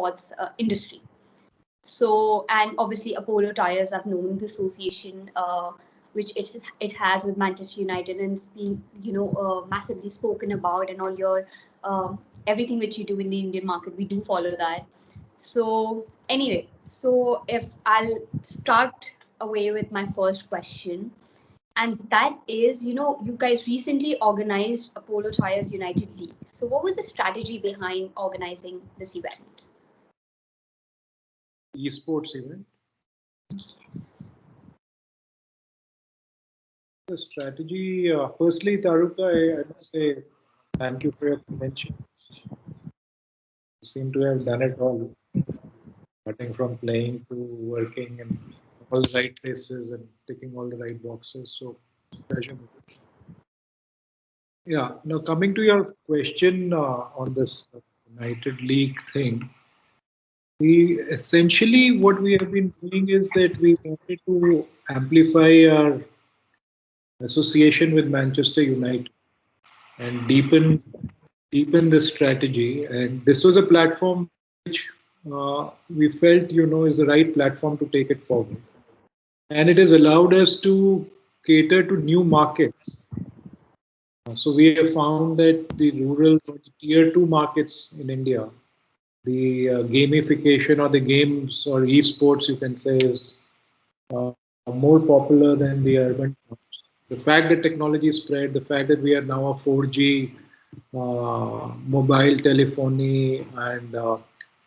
sports industry. So, and obviously Apollo Tyres, I've known the association which it has with Manchester United, and it's been massively spoken about, and all your everything which you do in the Indian market, we do follow that. So anyway, so if I'll start away with my first question, and that is, you guys recently organized Apollo Tyres United League. So what was the strategy behind organizing this event? Esports event? Yes. The strategy, firstly, Taruka, I must say thank you for your mention. You seem to have done it all, starting from playing to working in all the right places and ticking all the right boxes. So, pleasure. Yeah, now coming to your question on this United League thing, we essentially what we have been doing is that we wanted to amplify our association with Manchester United and deepen this strategy. And this was a platform which we felt, is the right platform to take it forward. And it has allowed us to cater to new markets. So we have found that the rural or the tier 2 markets in India, the gamification or the games or esports, you can say, is more popular than the urban towns. The fact that technology spread, the fact that we are now a 4G mobile telephony, and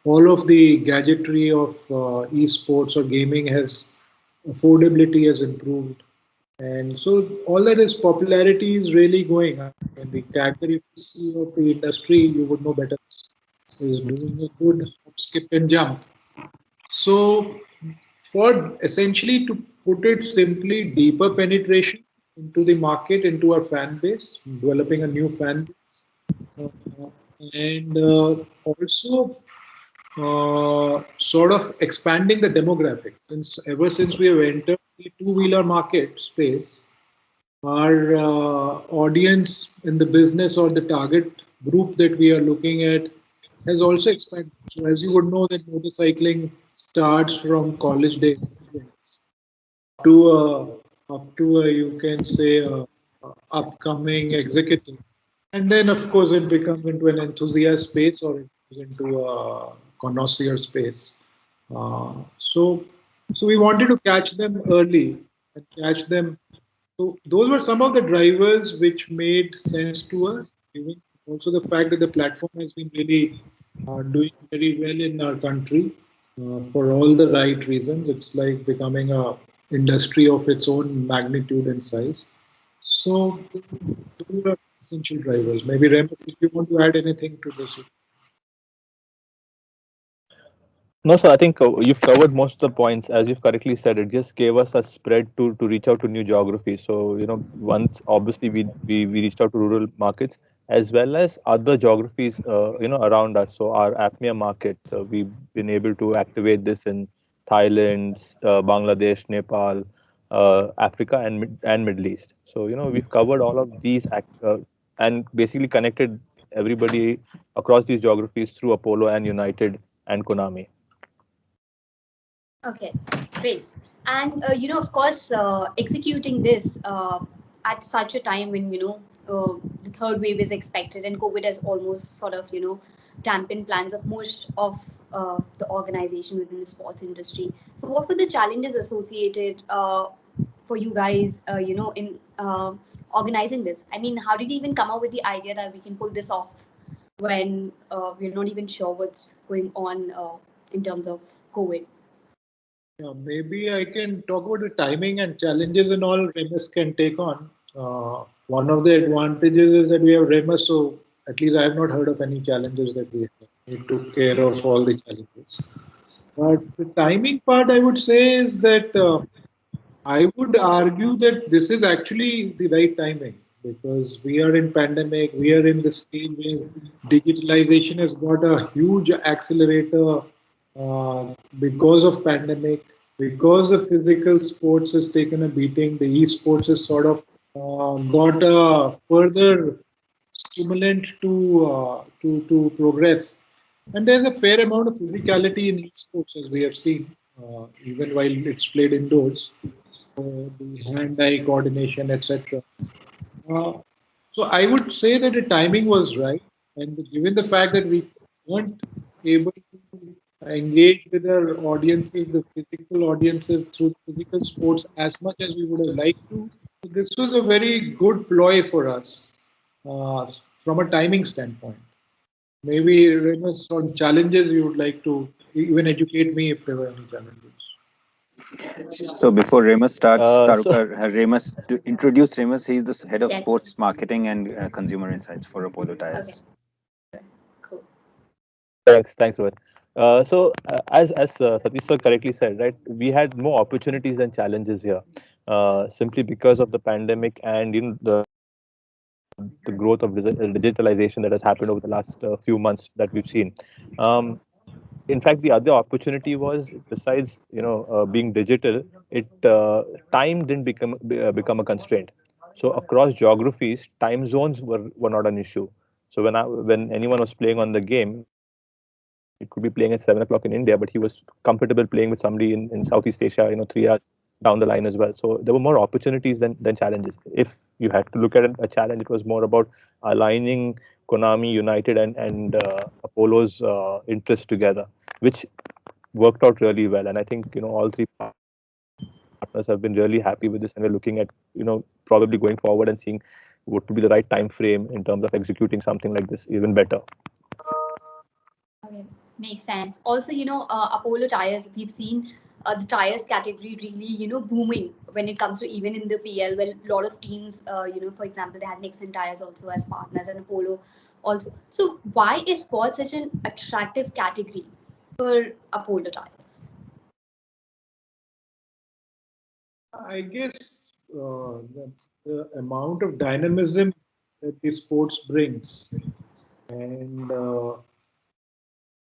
all of the gadgetry of esports or gaming affordability has improved. And so all that is popularity is really going up. And the characteristics of the industry, you would know better, is doing a good hop, skip and jump. So for essentially, to put it simply, deeper penetration into the market, into our fan base, developing a new fan base, and also sort of expanding the demographics. Ever since we have entered the two-wheeler market space, our audience in the business or the target group that we are looking at has also expanded. So as you would know, that motorcycling starts from college days up to a you can say upcoming executive, and then of course it becomes into an enthusiast space or it goes into a connoisseur space. So we wanted to catch them early and catch them. So those were some of the drivers which made sense to us. Given also the fact that the platform has been really doing very well in our country for all the right reasons. It's like becoming a industry of its own magnitude and size. So those are essential drivers. Maybe Rem, if you want to add anything to this. No, sir, I think you've covered most of the points. As you've correctly said, it just gave us a spread to reach out to new geographies. So, once obviously we reached out to rural markets as well as other geographies, around us. So our APMEA market, we've been able to activate this in Thailand, Bangladesh, Nepal, Africa, and Middle East. So, we've covered all of these and basically connected everybody across these geographies through Apollo and United and Konami. Okay, great. And of course, executing this at such a time when the third wave is expected, and COVID has almost sort of dampened plans of most of the organization within the sports industry. So, what were the challenges associated for you guys, in organizing this? I mean, how did you even come up with the idea that we can pull this off when we're not even sure what's going on in terms of COVID? Yeah, maybe I can talk about the timing and challenges and all Remus can take on. One of the advantages is that we have Remus, so at least I have not heard of any challenges that we have. We took care of all the challenges. But the timing part, I would say, is that I would argue that this is actually the right timing because we are in pandemic, we are in the stage where digitalization has got a huge accelerator because of pandemic, because the physical sports has taken a beating, the esports has sort of got a further stimulant to progress. And there's a fair amount of physicality in esports, as we have seen, even while it's played indoors. The hand-eye coordination, etc. Uh, so I would say that the timing was right, and given the fact that we weren't able to engage with our audiences, the physical audiences through physical sports as much as we would have liked to, this was a very good ploy for us from a timing standpoint. Maybe Remus, on challenges you would like to even educate me if there were any challenges. So before Remus starts, So Remus, to introduce Remus, he's the head of Yes. sports marketing and consumer insights for Apollo Okay. Tires. Cool. thanks, Rohit. As Satish sir correctly said, right, we had more opportunities than challenges here, simply because of the pandemic and the growth of digitalization that has happened over the last few months that we've seen. Um, in fact, the other opportunity was, besides being digital, it time didn't become a constraint. So across geographies, time zones were not an issue. So when anyone was playing on the game, he could be playing at 7 o'clock in India, but he was comfortable playing with somebody in Southeast Asia, 3 hours down the line as well. So there were more opportunities than challenges. If you had to look at a challenge, it was more about aligning Konami, United, and Apollo's interests together, which worked out really well. And I think all three partners have been really happy with this, and we're looking at probably going forward and seeing what would be the right time frame in terms of executing something like this even better. Okay, makes sense. Also, Apollo tires, we've seen the tires category really, booming when it comes to even in the PL, where a lot of teams, for example, they had Nixon tires also as partners and Apollo also. So why is sports such an attractive category for Apollo tires? I guess that's the amount of dynamism that the sports brings, and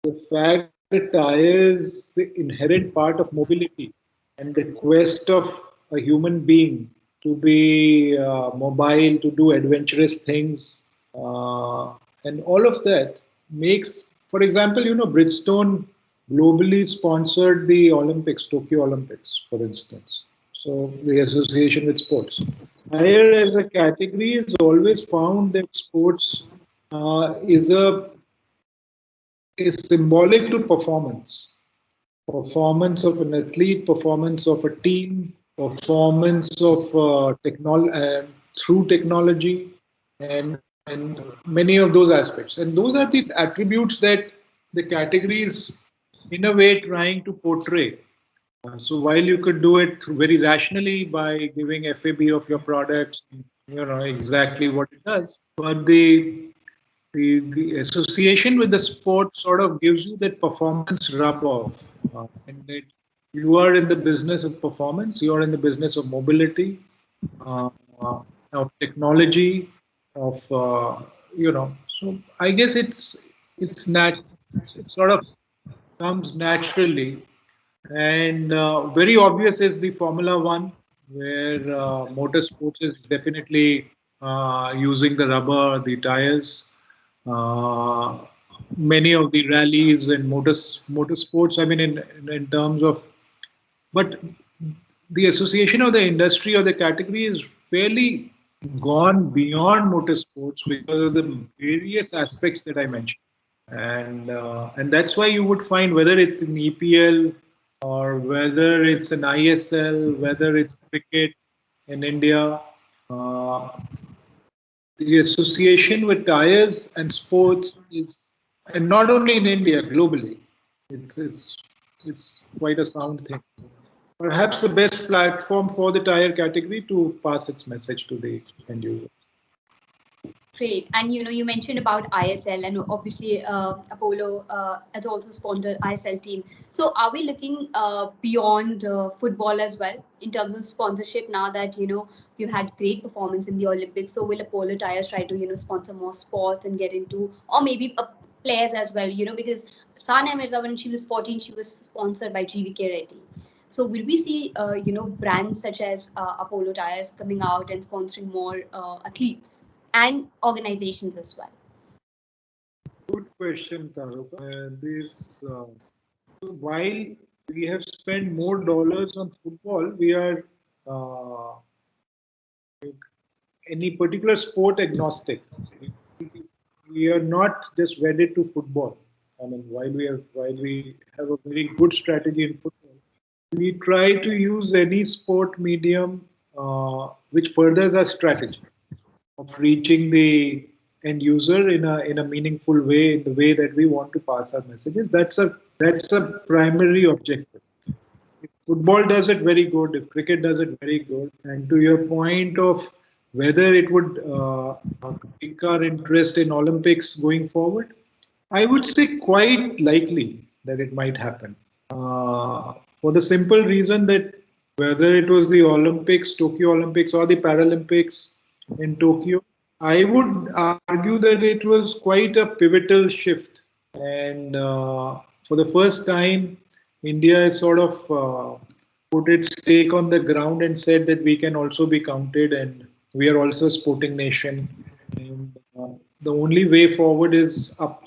the fact that tires the inherent part of mobility and the quest of a human being to be mobile, to do adventurous things, and all of that makes, for example, Bridgestone globally sponsored the Olympics, Tokyo Olympics, for instance. So the association with sports. Tire as a category has always found that sports is symbolic to performance. Performance of an athlete, performance of a team, performance of through technology, and many of those aspects. And those are the attributes that the categories, in a way, trying to portray. So while you could do it very rationally by giving FAB of your products, exactly what it does, but the association with the sport sort of gives you that performance rub off, and that you are in the business of performance, you are in the business of mobility, uh, of technology, of So I guess it sort of comes naturally, and very obvious is the Formula One, where motorsports is definitely using the rubber, the tires. Uh, Many of the rallies and motorsports, I mean, in terms of, but the association of the industry or the category is fairly gone beyond motorsports because of the various aspects that I mentioned, and that's why you would find, whether it's in EPL or whether it's an ISL, whether it's cricket in India, uh, the association with tires and sports is, and not only in India, globally, it's it's it's quite a sound thing. Perhaps the best platform for the tire category to pass its message to the end user. Great. And you mentioned about ISL, and obviously Apollo has also sponsored ISL team. So are we looking beyond football as well in terms of sponsorship now that you had great performance in the Olympics? So will Apollo Tires try to sponsor more sports and get into, or maybe players as well? Because Sana Mirza, when she was 14, she was sponsored by GVK Reddy. So will we see brands such as Apollo Tires coming out and sponsoring more athletes and organizations as well? Good question, Taruk. While we have spent more dollars on football, we are uh, any particular sport agnostic. We are not just wedded to football. I mean, while we have a very good strategy in football, we try to use any sport medium which furthers our strategy of reaching the end user in a meaningful way, in the way that we want to pass our messages. That's a primary objective. If football does it very good, if cricket does it very good, and to your point of whether it would pique our interest in Olympics going forward, I would say quite likely that it might happen. For the simple reason that whether it was the Olympics, Tokyo Olympics, or the Paralympics in Tokyo, I would argue that it was quite a pivotal shift. And for the first time, India has sort of put its stake on the ground and said that we can also be counted and we are also a sporting nation. And the only way forward is up.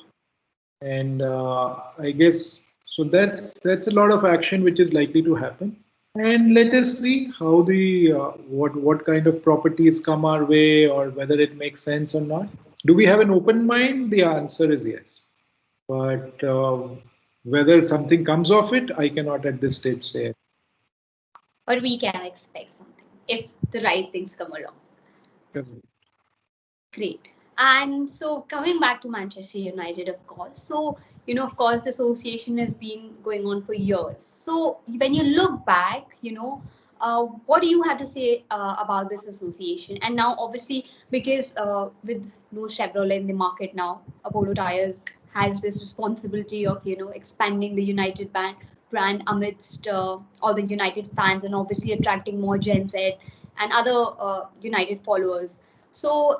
And I guess so. That's a lot of action which is likely to happen. And let us see how the what kind of properties come our way, or whether it makes sense or not. Do we have an open mind? The answer is yes. But whether something comes of it, I cannot at this stage say. But we can expect something if the right things come along. Great. And so coming back to Manchester United, of course. So, of course, the association has been going on for years. So when you look back, what do you have to say about this association? And now, obviously, because with no Chevrolet in the market now, Apollo Tyres has this responsibility of, expanding the United brand amidst all the United fans and obviously attracting more Gen Z and other United followers. So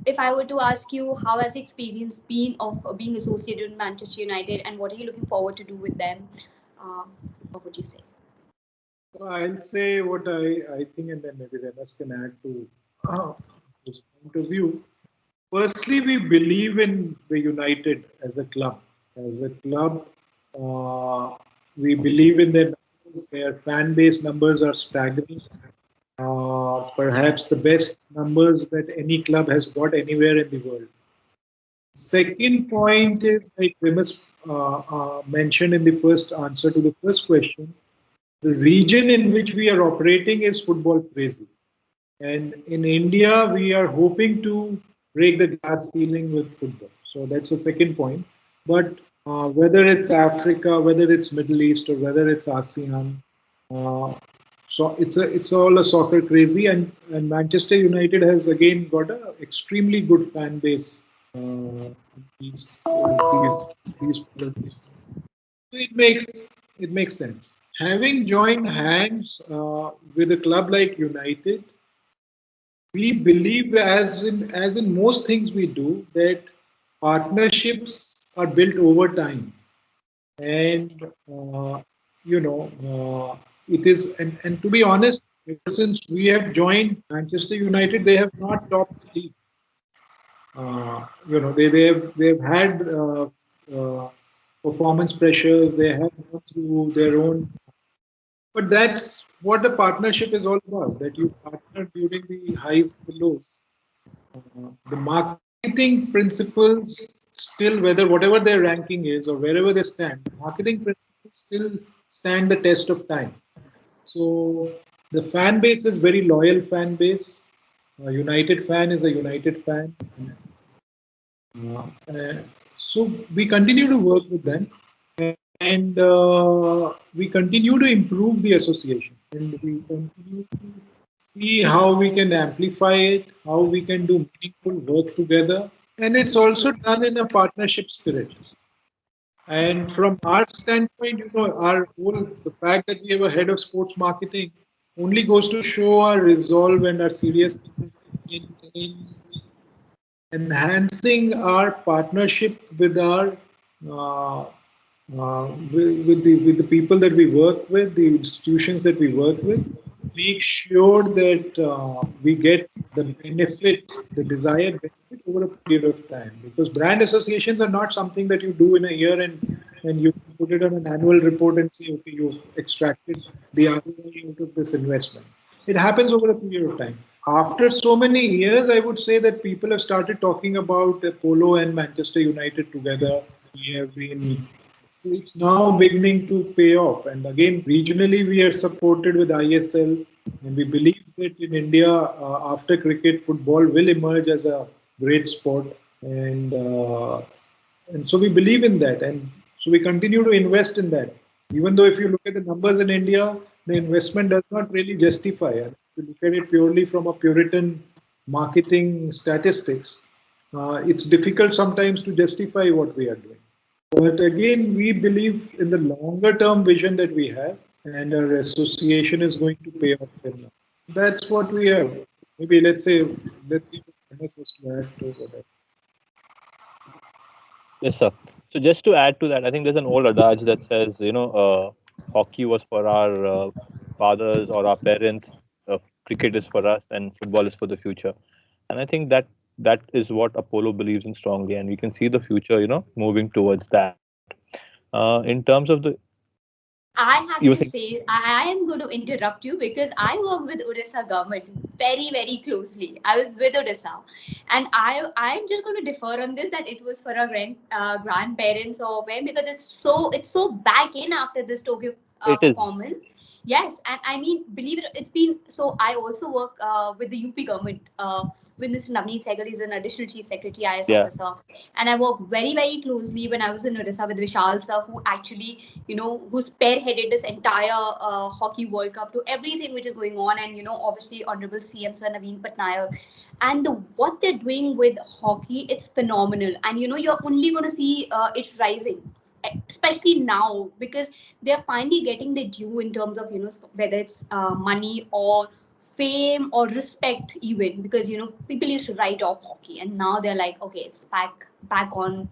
if I were to ask you, how has the experience been of being associated with Manchester United, and what are you looking forward to do with them? What would you say? I'll say what I think, and then maybe Renas can add to this point of view. Firstly, we believe in the United as a club. As a club, we believe in their numbers. Their fan base numbers are staggering. Perhaps the best numbers that any club has got anywhere in the world. Second point is, like Remus mentioned in the first answer to the first question, the region in which we are operating is football crazy. And in India, we are hoping to break the glass ceiling with football. So that's the second point. But whether it's Africa, whether it's Middle East, or whether it's ASEAN, so it's all a soccer crazy, and Manchester United has again got an extremely good fan base. These, these, so it makes sense. Having joined hands with a club like United, we believe, as in most things we do, that partnerships are built over time, and it is, and to be honest, ever since we have joined Manchester United, they have not topped the league. They've had performance pressures. They have gone through their own, but that's what the partnership is all about. That you partner during the highs and the lows. The marketing principles still, whatever their ranking is or wherever they stand, marketing principles still stand the test of time. So the fan base is very loyal fan base. A United fan is a United fan. So we continue to work with them, and we continue to improve the association, and we continue to see how we can amplify it, how we can do meaningful work together, and it's also done in a partnership spirit. And from our standpoint, the fact that we have a head of sports marketing only goes to show our resolve and our seriousness in enhancing our partnership with our with the people that we work with, the institutions that we work with, make sure that we get the benefit, the desired benefit over a period of time. Because brand associations are not something that you do in a year and you put it on an annual report and say, okay, you've extracted the ROI out of this investment. It happens over a period of time. After so many years, I would say that people have started talking about Polo and Manchester United together. We have been it's now beginning to pay off. And again, regionally, we are supported with ISL, and we believe that in India, after cricket, football will emerge as a great sport, and so we believe in that, and so we continue to invest in that. Even though if you look at the numbers in India, the investment does not really justify. And if you look at it purely from a Puritan marketing statistics, it's difficult sometimes to justify what we are doing. But again, we believe in the longer term vision that we have, and our association is going to pay off in that. That's what we have. Maybe let's see what Thomas has to add to that. Yes, sir. So just to add to that, I think there's an old adage that says, hockey was for our fathers or our parents, cricket is for us, and football is for the future. And I think that is what Apollo believes in strongly, and we can see the future, moving towards that. In terms of the, I you were have to saying, say, I am going to interrupt you because I work with Odisha government very, very closely. I was with Odisha, and I'm just going to defer on this that it was for our grandparents or where because it's so back in after this Tokyo it is, performance. Yes, and I mean, believe it, it's been so. I also work with the UP government. With Mr. Navneet Sehgal, he's an additional chief secretary, IS yeah, officer, and I work very, very closely when I was in Odisha with Vishal sir, who actually, who spearheaded this entire hockey World Cup to everything which is going on, and obviously Honorable CM Sir Naveen Patnaik, and what they're doing with hockey, it's phenomenal, and you're only going to see it rising especially now because they're finally getting their due in terms of whether it's money or fame or respect even because people used to write off hockey and now they're like okay it's back on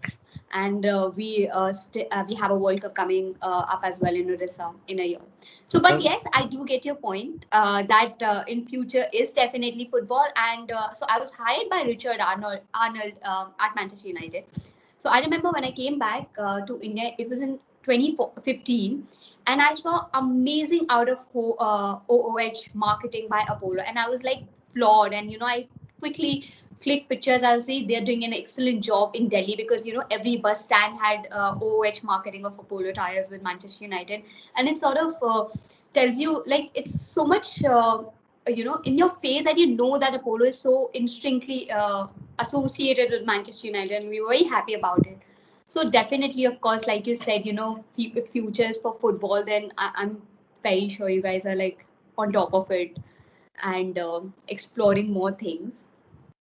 and we have a World Cup coming up as well in Odisha in a year. So, but yes, I do get your point that in future is definitely football, and so I was hired by Richard Arnold at Manchester United. So I remember when I came back to India, it was in 2015, and I saw amazing out of OOH marketing by Apollo, and I was like floored, and I quickly click pictures. I see they're doing an excellent job in Delhi because every bus stand had OOH marketing of Apollo tires with Manchester United, and it sort of tells you like it's so much in your face that that Apollo is so intrinsically associated with Manchester United, and we were very happy about it. So definitely, of course, like you said, if futures for football, then I'm very sure you guys are like on top of it and exploring more things.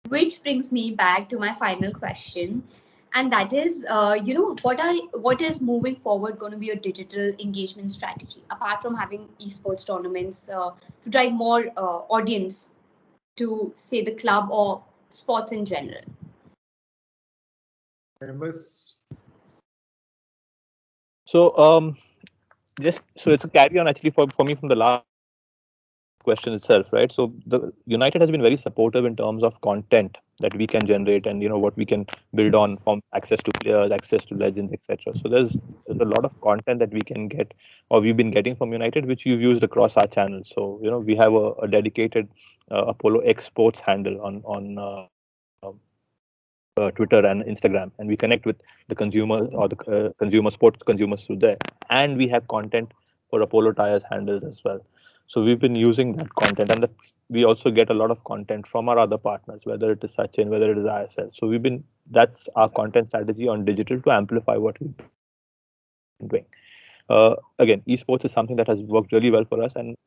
Which brings me back to my final question, and that is, what is moving forward going to be your digital engagement strategy apart from having esports tournaments to drive more audience to say the club or sports in general? Famous. so just so it's a carry on actually for me from the last question itself, right? So the United has been very supportive in terms of content that we can generate and what we can build on from access to players, access to legends, etc. So there's a lot of content that we can get or we've been getting from United, which you've used across our channels. So we have a dedicated Apollo X Sports handle on Twitter and Instagram, and we connect with the consumer or the consumer sports consumers through there, and we have content for Apollo Tires handles as well. So we've been using that content, and we also get a lot of content from our other partners, whether it is Sachin, whether it is ISL. So that's our content strategy on digital to amplify what we've been doing. Again, esports is something that has worked really well for us, and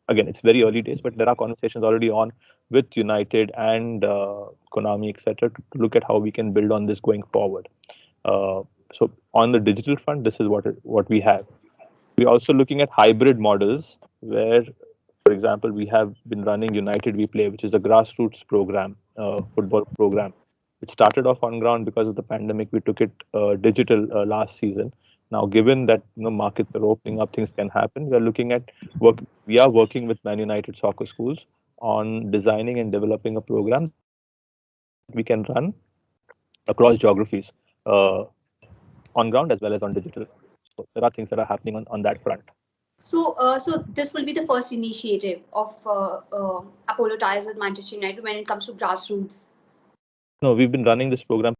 again, it's very early days, but there are conversations already on with United and Konami, etc., to look at how we can build on this going forward. So on the digital front, this is what we have. We're also looking at hybrid models where, for example, we have been running United We Play, which is the grassroots program, football program, which started off on ground because of the pandemic. We took it digital last season. Now, given that markets are opening up, things can happen. We are looking at We are working with Man United soccer schools on designing and developing a program that we can run across geographies, on ground as well as on digital. So there are things that are happening on that front. So this will be the first initiative of Apollo Tyres with Manchester United when it comes to grassroots. No, we've been running this program